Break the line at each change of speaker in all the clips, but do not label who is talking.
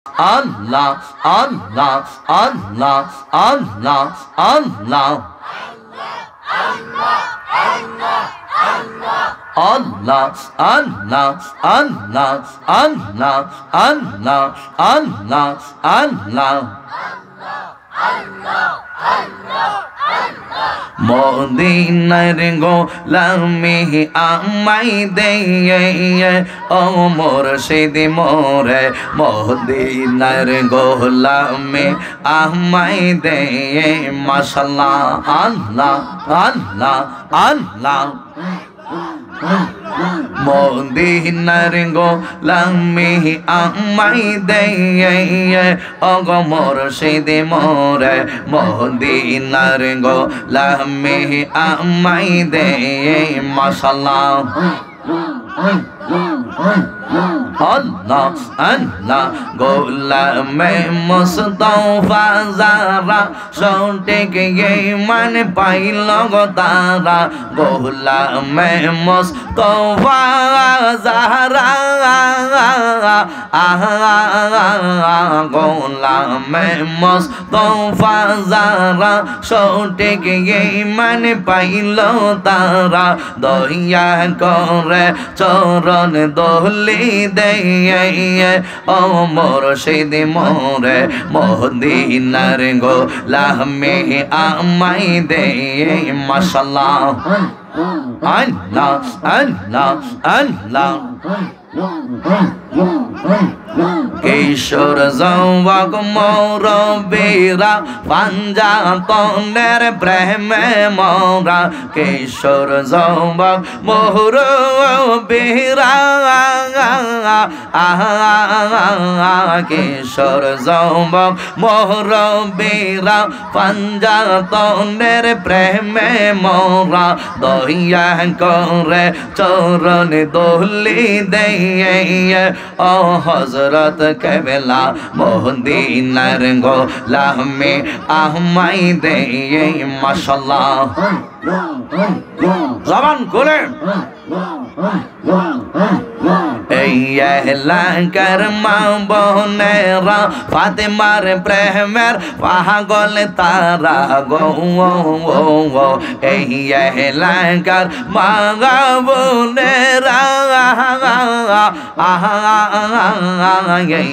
Allah, Allah, Allah, Allah, Allah. Allah, Allah, Allah, Allah, Allah, Allah, মদিনার গোলামি আমায় দে ও মুর্শিদ মোরে মদিনার গোলামি আমায় দে মাশাআল্লাহ আল্লাহ আল্লাহ আল্লাহ মদিনার গোলামি আমায় দে ও গো মুর্শিদ মোরে মদিনার গোলামি আমায় দে মাশাআল্লাহ Allah, Allah, গোলামে মুস্তাফা যারা সঠিক ঈমান পাইল গো তারা গোলামে মুস্তাফা যারা গোলামে মুস্তাফা যারা সঠিক ঈমান পাইল তারা দয়া করে চরণ দোলি দে ও মুর্শিদ মোরে মদিনার গোলামি আমায় দে মাশাআল্লাহ আল্লাহ আল্লাহ আল্লাহ কিশোর যুবক মুরব্বীরা পাঞ্জাতনের প্রেমে মোরা কিশোর যুবক মুরব্বীরা কিশোর যুবক মুরব্বীরা পাঞ্জাতনের প্রেমে মোরা দয়া করে চরণ দোলি দে ও হযরত কেবলা মদিনার গোলামি আমায় দে মাশাআল্লাহ জবান খুলে এই এলাকার মা বোনেরা ফাতেমার প্রেমের পাগল তারা গো এই এলাকার মা বোনেরা এই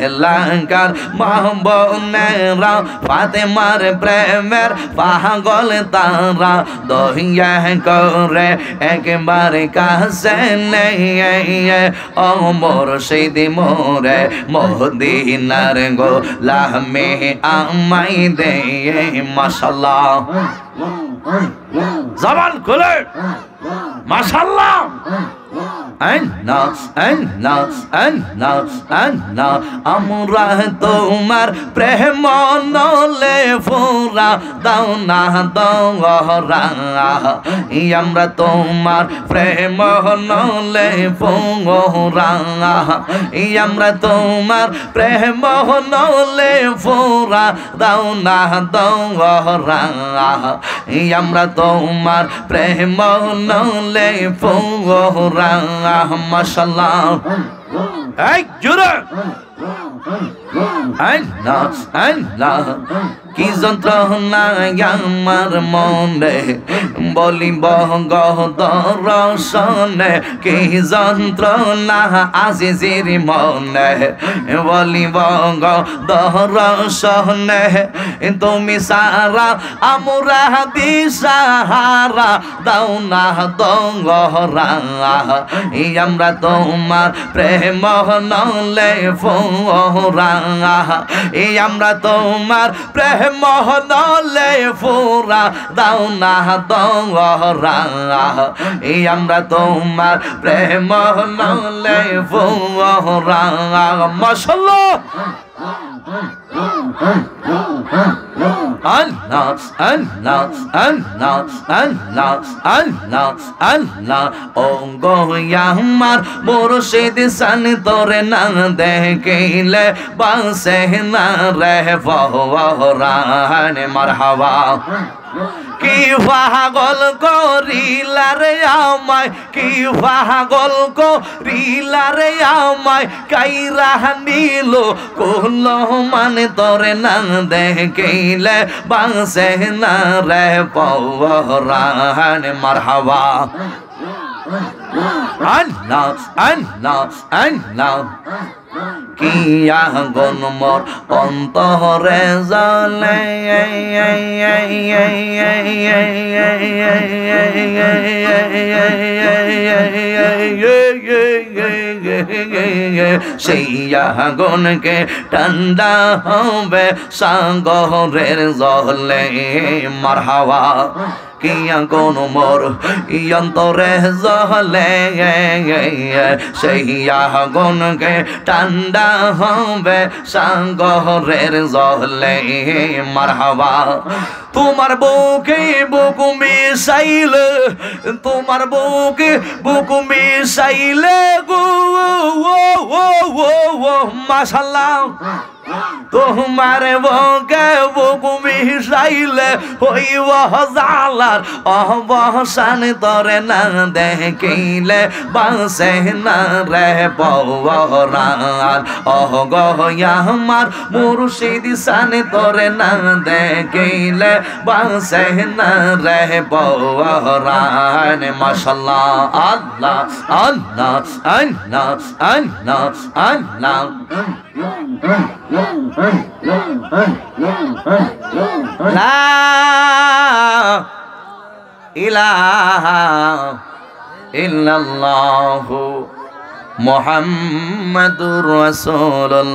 এলাকার মা বোনেরা ফাতেমার প্রেমের পাগল তারা দয়া করে একবারে কাছে নেই ও মুর্শিদ মোরে মদিনার গোলামি আমায় দে মাশাআল্লাহ জবান খুলে মাশাআল্লাহ Allah, Allah, Allah, Allah, আমরা তোমার প্রেম নলে ফুরা দাও না দোহরা আমরা তোমার প্রেম নলে ফুরা আমরা তোমার প্রেম নলে ফুরা দাও না দোহরা আমরা তোমার প্রেম নলে ফুরা মাশাআল্লাহ এই জোরে আল্লাহ আল্লাহ কি যন্ত্রণা আমার মনে বলিব দর্শনে কি যন্ত্রণা আজিজির মনে বলিব দর্শনে তুমি সারা আমরা দিশাহারা দাও না দোহরা আমরা তোমার প্রেম নলে ফুরা আমরা তোমার প্রেম নলে ফুরা দাও না দোহরা আমরা তোমার প্রেম নলে ফুরা মাশাআল্লাহ Allah, Allah, Allah, Allah, Allah, Allah, Ongo Yamar, Murushid San Torena de Kile, Basena Revoran Marhava. কি পাগল করিলা রে আমায়, কি পাগল করিলা রে আমায়, কাইরা নিল কোন মানে তোরে না দেখিলে বাসে না রে পরাণ। মারহাবা আল্লাহ আল্লাহ আল্লাহ। কিয়া গন মোর অন্তরে জ্বলে সেই আগুনকে ঠান্ডা হবে সাগরের জলে। মারহাবা কিয়া কোন মোর অন্তরে জ্বলে সেই আগুনকে ঠান্ডা হবে সাগরের জলে। মারহাবা তোমার বুকে বুক মিশাইলে, তোমার বুকে বুক মিশাইলে গো মাশাআল্লাহ। তোমার বুকে বুক মিশাইলে হইব জালার অবসান তোরে না দেখিলে বাসে না রে পরাণ। অহ গো আমার মুর্শিদ শান তোরে না দেখিলে বাসে না রে পরাণ। মাশাআল্লাহ আল্লাহ আল্লাহ আল্লাহ আল্লাহ আল্লাহ। লা ইলাহা ইল্লাল্লাহু মুহাম্মাদুর রাসূলুল্লাহ।